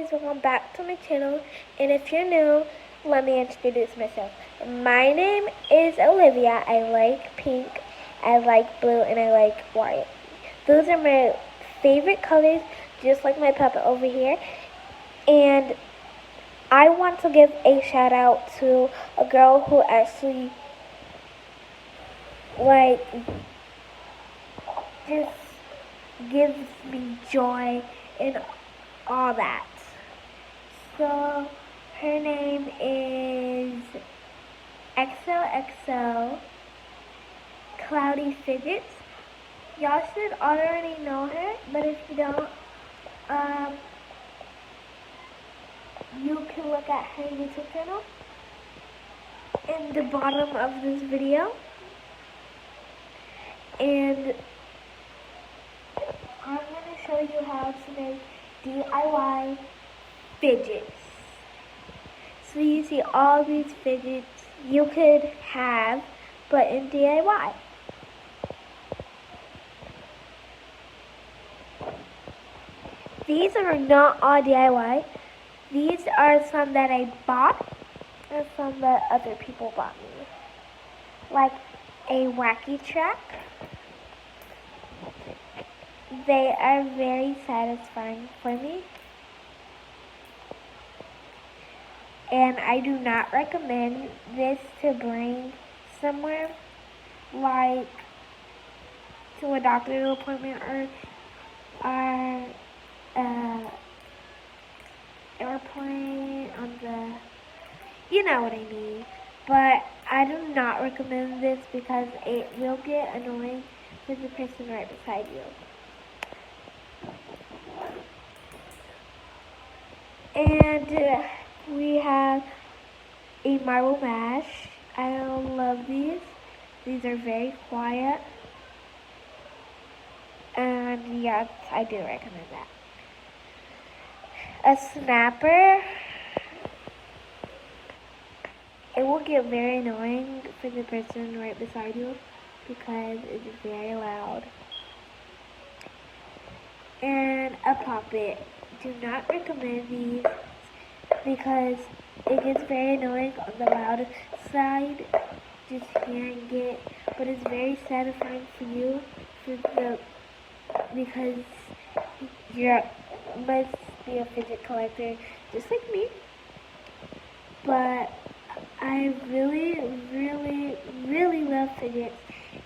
guys, welcome back to my channel, and if you're new, let me introduce myself. My name is Olivia. I like pink, I like blue, and I like white. Those are my favorite colors, just like my puppet over here. And I want to give a shout out to a girl who actually just gives me joy and all that. So her name is XOXO Cloudy Fidgets. Y'all should already know her, but if you don't, you can look at her YouTube channel in the bottom of this video. And I'm going to show you how to make DIY fidgets. So you see all these fidgets you could have, but in DIY. These are not all DIY. These are some that I bought and some that other people bought me. Like a wacky track. They are very satisfying for me. And I do not recommend this to bring somewhere, like to a doctor's appointment or airplane on the, you know what I mean. But I do not recommend this because it will get annoying for the person right beside you. And we have a marble mash. I love these. These are very quiet. And yes, I do recommend that. A snapper. It will get very annoying for the person right beside you because it's very loud. And a poppet. Do not recommend these because it gets very annoying on the loud side, just hearing it, but it's very satisfying for you because you must be a fidget collector just like me. But I really, really, really love fidgets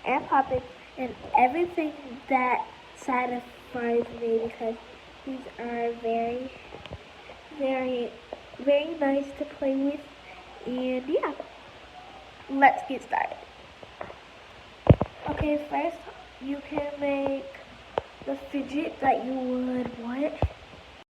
and poppets and everything that satisfies me because these are very, very, very nice to play with. And yeah, let's get started. Okay, first you can make the fidget that you would want.